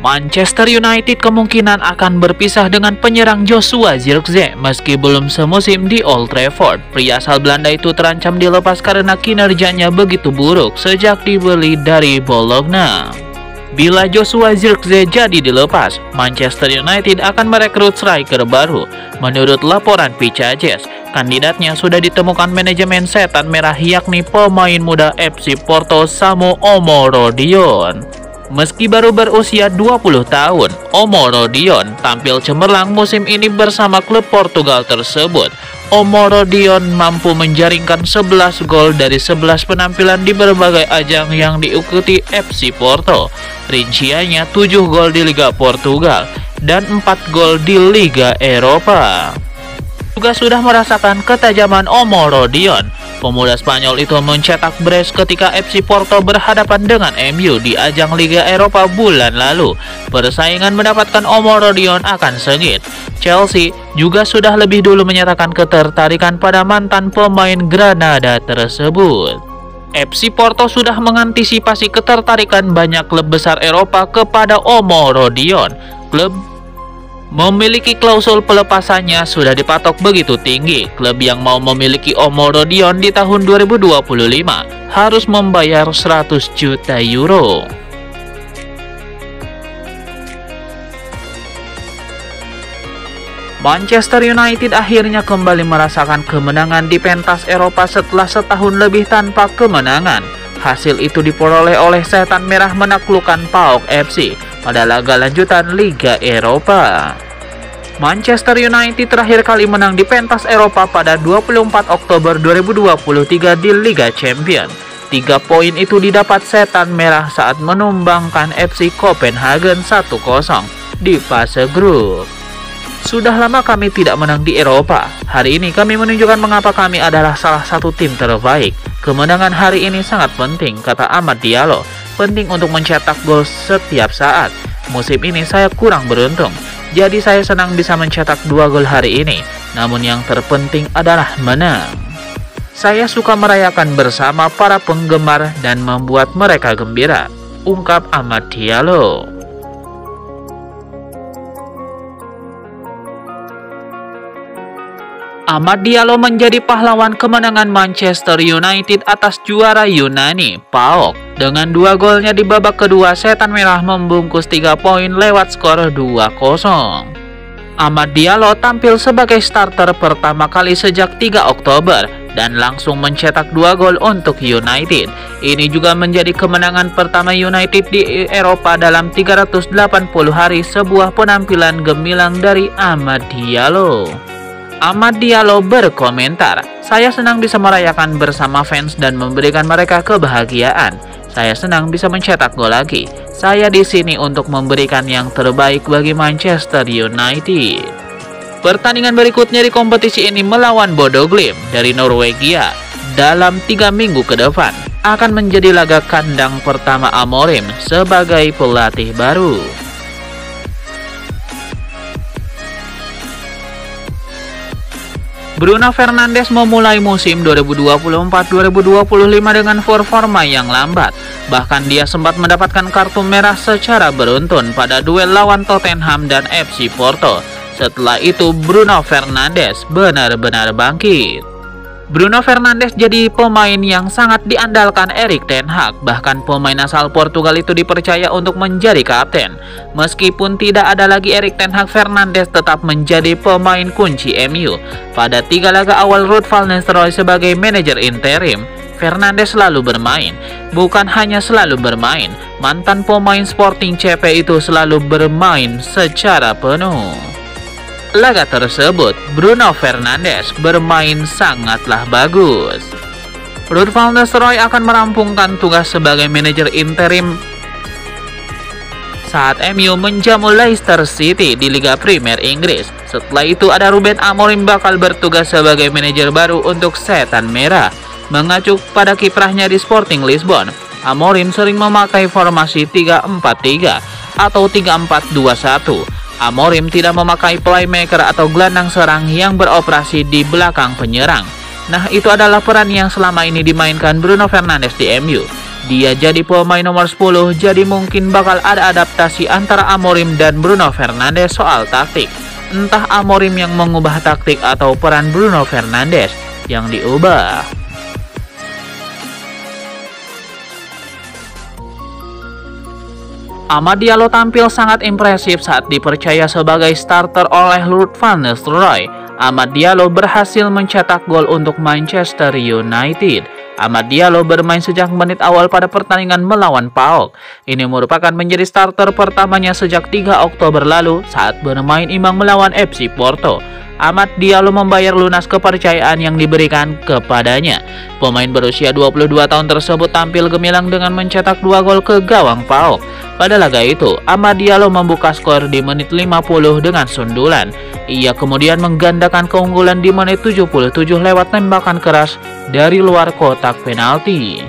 Manchester United kemungkinan akan berpisah dengan penyerang Joshua Zirkzee meski belum semusim di Old Trafford. Pria asal Belanda itu terancam dilepas karena kinerjanya begitu buruk sejak dibeli dari Bologna. Bila Joshua Zirkzee jadi dilepas, Manchester United akan merekrut striker baru. Menurut laporan Pichiches, kandidatnya sudah ditemukan manajemen setan merah yakni pemain muda FC Porto Samu Omorodion. Meski baru berusia 20 tahun, Omorodion tampil cemerlang musim ini bersama klub Portugal tersebut. Omorodion mampu menjaringkan 11 gol dari 11 penampilan di berbagai ajang yang diikuti FC Porto. Rinciannya 7 gol di Liga Portugal dan 4 gol di Liga Eropa. Juga sudah merasakan ketajaman Omorodion. Pemuda Spanyol itu mencetak brace ketika FC Porto berhadapan dengan MU di ajang Liga Eropa bulan lalu. Persaingan mendapatkan Omorodion akan sengit. Chelsea juga sudah lebih dulu menyatakan ketertarikan pada mantan pemain Granada tersebut. FC Porto sudah mengantisipasi ketertarikan banyak klub besar Eropa kepada Omorodion. Klub memiliki klausul pelepasannya sudah dipatok begitu tinggi. Klub yang mau memiliki Omorodion di tahun 2025 harus membayar 100 juta euro. Manchester United akhirnya kembali merasakan kemenangan di pentas Eropa setelah setahun lebih tanpa kemenangan. Hasil itu diperoleh oleh Setan Merah menaklukkan PAOK FC pada laga lanjutan Liga Eropa. Manchester United terakhir kali menang di pentas Eropa pada 24 Oktober 2023 di Liga Champions. 3 poin itu didapat Setan Merah saat menumbangkan FC Copenhagen 1-0 di fase grup. Sudah lama kami tidak menang di Eropa. Hari ini kami menunjukkan mengapa kami adalah salah satu tim terbaik. Kemenangan hari ini sangat penting, kata Amad Diallo. Penting untuk mencetak gol setiap saat. Musim ini saya kurang beruntung, jadi saya senang bisa mencetak 2 gol hari ini. Namun yang terpenting adalah menang. Saya suka merayakan bersama para penggemar dan membuat mereka gembira, ungkap Amad Diallo. Amad Diallo menjadi pahlawan kemenangan Manchester United atas juara Yunani, PAOK. Dengan 2 golnya di babak kedua, Setan Merah membungkus 3 poin lewat skor 2-0. Amad Diallo tampil sebagai starter pertama kali sejak 3 Oktober dan langsung mencetak 2 gol untuk United. Ini juga menjadi kemenangan pertama United di Eropa dalam 380 hari, sebuah penampilan gemilang dari Amad Diallo. Amad Diallo berkomentar, "Saya senang bisa merayakan bersama fans dan memberikan mereka kebahagiaan. Saya senang bisa mencetak gol lagi. Saya di sini untuk memberikan yang terbaik bagi Manchester United." Pertandingan berikutnya di kompetisi ini melawan Bodo Glimt dari Norwegia dalam 3 minggu ke depan akan menjadi laga kandang pertama Amorim sebagai pelatih baru. Bruno Fernandes memulai musim 2024-2025 dengan performa yang lambat. Bahkan dia sempat mendapatkan kartu merah secara beruntun pada duel lawan Tottenham dan FC Porto. Setelah itu Bruno Fernandes benar-benar bangkit. Bruno Fernandes jadi pemain yang sangat diandalkan Erik ten Hag. Bahkan pemain asal Portugal itu dipercaya untuk menjadi kapten. Meskipun tidak ada lagi Erik ten Hag, Fernandes tetap menjadi pemain kunci MU. Pada 3 laga awal Ruud van Nistelrooy sebagai manajer interim, Fernandes selalu bermain. Bukan hanya selalu bermain, mantan pemain Sporting CP itu selalu bermain secara penuh. Laga tersebut, Bruno Fernandes bermain sangatlah bagus. Ruud van Nistelrooy akan merampungkan tugas sebagai manajer interim saat MU menjamu Leicester City di Liga Premier Inggris. Setelah itu ada Ruben Amorim bakal bertugas sebagai manajer baru untuk Setan Merah. Mengacu pada kiprahnya di Sporting Lisbon, Amorim sering memakai formasi 3-4-3 atau 3-4-2-1. Amorim tidak memakai playmaker atau gelandang serang yang beroperasi di belakang penyerang. Nah, itu adalah peran yang selama ini dimainkan Bruno Fernandes di MU. Dia jadi pemain nomor 10, jadi mungkin bakal ada adaptasi antara Amorim dan Bruno Fernandes soal taktik. Entah Amorim yang mengubah taktik atau peran Bruno Fernandes yang diubah. Amad Diallo tampil sangat impresif saat dipercaya sebagai starter oleh Ruud van Nistelrooy. Amad Diallo berhasil mencetak gol untuk Manchester United. Amad Diallo bermain sejak menit awal pada pertandingan melawan PAOK. Ini merupakan menjadi starter pertamanya sejak 3 Oktober lalu saat bermain imbang melawan FC Porto. Amad Diallo membayar lunas kepercayaan yang diberikan kepadanya. Pemain berusia 22 tahun tersebut tampil gemilang dengan mencetak 2 gol ke gawang PAOK. Pada laga itu, Amad Diallo membuka skor di menit 50 dengan sundulan. Ia kemudian menggandakan keunggulan di menit 77 lewat tembakan keras dari luar kotak penalti.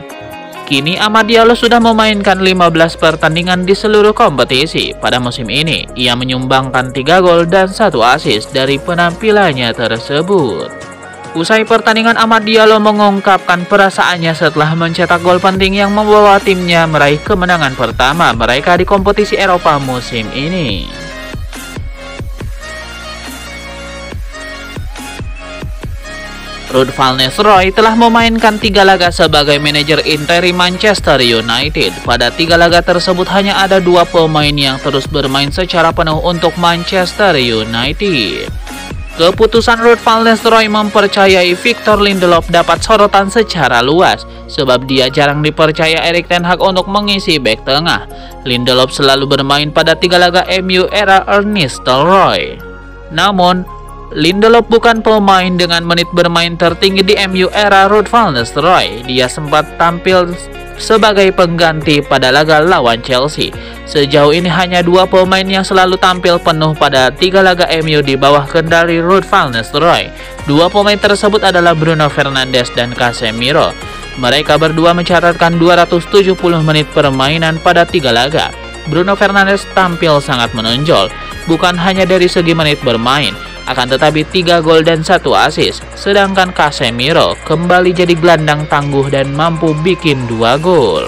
Kini Amad Diallo sudah memainkan 15 pertandingan di seluruh kompetisi. Pada musim ini, ia menyumbangkan 3 gol dan 1 assist dari penampilannya tersebut. Usai pertandingan, Amad Diallo mengungkapkan perasaannya setelah mencetak gol penting yang membawa timnya meraih kemenangan pertama mereka di kompetisi Eropa musim ini. Ruud van Nistelrooy telah memainkan 3 laga sebagai manajer interim Manchester United. Pada 3 laga tersebut hanya ada 2 pemain yang terus bermain secara penuh untuk Manchester United. Keputusan Ruud van Nistelrooy mempercayai Victor Lindelof dapat sorotan secara luas, sebab dia jarang dipercaya Erik ten Hag untuk mengisi bek tengah. Lindelof selalu bermain pada 3 laga MU era Ernest Nistelrooy. Namun, Lindelof bukan pemain dengan menit bermain tertinggi di MU era Ruud van Nistelrooy. Dia sempat tampil sebagai pengganti pada laga lawan Chelsea. Sejauh ini hanya 2 pemain yang selalu tampil penuh pada 3 laga MU di bawah kendali Ruud van Nistelrooy. 2 pemain tersebut adalah Bruno Fernandes dan Casemiro. Mereka berdua mencatatkan 270 menit permainan pada 3 laga. Bruno Fernandes tampil sangat menonjol, bukan hanya dari segi menit bermain, akan tetapi 3 gol dan 1 assist, sedangkan Casemiro kembali jadi gelandang tangguh dan mampu bikin 2 gol.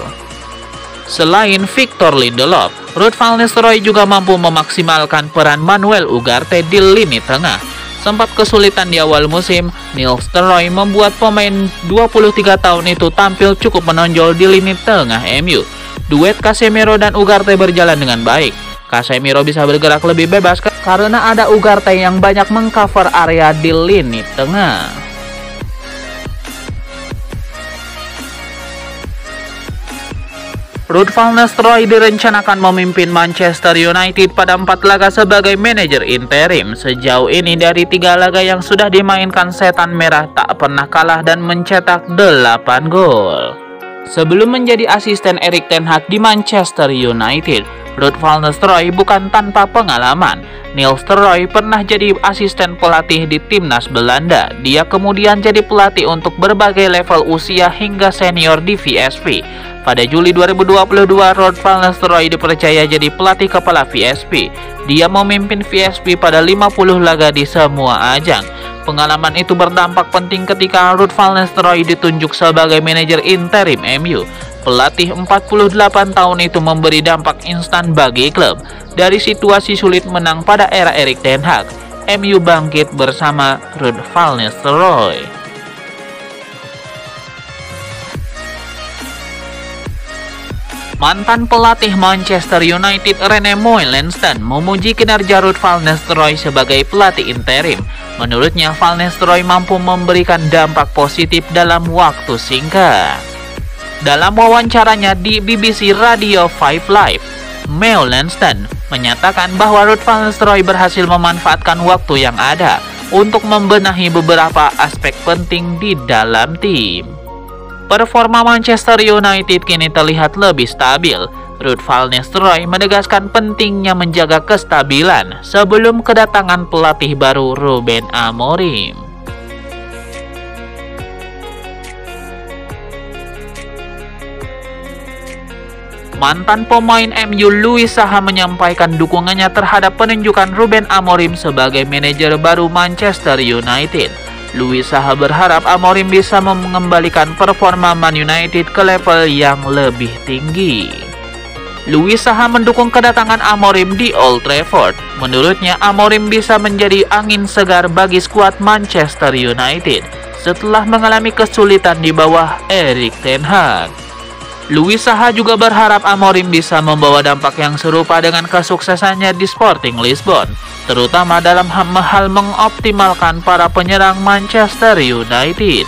Selain Victor Lindelof, Ruud van Nistelrooy juga mampu memaksimalkan peran Manuel Ugarte di lini tengah. Sempat kesulitan di awal musim, Nistelrooy membuat pemain 23 tahun itu tampil cukup menonjol di lini tengah MU. Duet Casemiro dan Ugarte berjalan dengan baik. Casemiro bisa bergerak lebih bebas karena ada Ugarte yang banyak mengcover area di lini tengah. Ruud van Nistelrooy direncanakan memimpin Manchester United pada 4 laga sebagai manajer interim. Sejauh ini dari 3 laga yang sudah dimainkan, Setan Merah tak pernah kalah dan mencetak 8 gol. Sebelum menjadi asisten Erik ten Hag di Manchester United, Ruud van Nistelrooy bukan tanpa pengalaman. Nistelrooy pernah jadi asisten pelatih di timnas Belanda. Dia kemudian jadi pelatih untuk berbagai level usia hingga senior di VSV. Pada Juli 2022, Ruud van Nistelrooy dipercaya jadi pelatih kepala VSV. Dia memimpin VSV pada 50 laga di semua ajang. Pengalaman itu berdampak penting ketika Ruud van Nistelrooy ditunjuk sebagai manajer interim MU. Pelatih 48 tahun itu memberi dampak instan bagi klub. Dari situasi sulit menang pada era Erik ten Hag, MU bangkit bersama Ruud van Nistelrooy. Mantan pelatih Manchester United Rene Meulensteen memuji kinerja Ruud van Nistelrooy sebagai pelatih interim. Menurutnya, van Nistelrooy mampu memberikan dampak positif dalam waktu singkat. Dalam wawancaranya di BBC Radio 5 Live, Meulensteen menyatakan bahwa Ruud van Nistelrooy berhasil memanfaatkan waktu yang ada untuk membenahi beberapa aspek penting di dalam tim. Performa Manchester United kini terlihat lebih stabil. Ruud van Nistelrooy menegaskan pentingnya menjaga kestabilan sebelum kedatangan pelatih baru Ruben Amorim. Mantan pemain MU Louis Saha menyampaikan dukungannya terhadap penunjukan Ruben Amorim sebagai manajer baru Manchester United. Luis Saha berharap Amorim bisa mengembalikan performa Man United ke level yang lebih tinggi. Luis Saha mendukung kedatangan Amorim di Old Trafford. Menurutnya, Amorim bisa menjadi angin segar bagi skuad Manchester United setelah mengalami kesulitan di bawah Erik ten Hag. Luis Saha juga berharap Amorim bisa membawa dampak yang serupa dengan kesuksesannya di Sporting Lisbon, terutama dalam hal mengoptimalkan para penyerang Manchester United.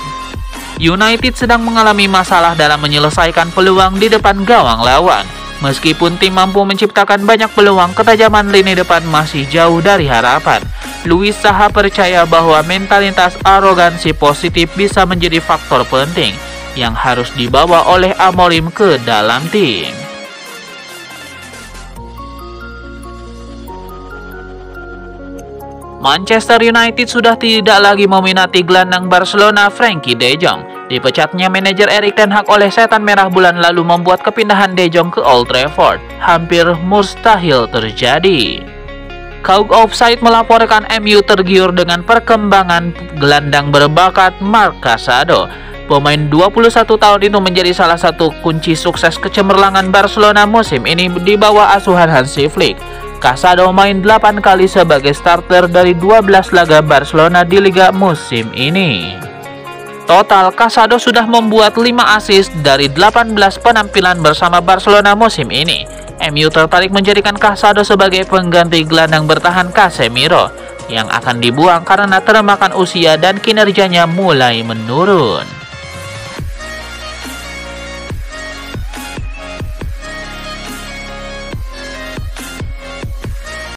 United sedang mengalami masalah dalam menyelesaikan peluang di depan gawang lawan. Meskipun tim mampu menciptakan banyak peluang, ketajaman lini depan masih jauh dari harapan. Luis Saha percaya bahwa mentalitas arogansi positif bisa menjadi faktor penting yang harus dibawa oleh Amorim ke dalam tim. Manchester United sudah tidak lagi meminati gelandang Barcelona Frenkie de Jong. Dipecatnya manajer Erik ten Hag oleh Setan Merah bulan lalu membuat kepindahan de Jong ke Old Trafford hampir mustahil terjadi. Kaug Offside melaporkan MU tergiur dengan perkembangan gelandang berbakat Marc Casado. Pemain 21 tahun itu menjadi salah satu kunci sukses kecemerlangan Barcelona musim ini di bawah asuhan Hansi Flick. Casado main 8 kali sebagai starter dari 12 laga Barcelona di Liga musim ini. Total, Casado sudah membuat 5 assist dari 18 penampilan bersama Barcelona musim ini. MU tertarik menjadikan Casado sebagai pengganti gelandang bertahan Casemiro yang akan dibuang karena termakan usia dan kinerjanya mulai menurun.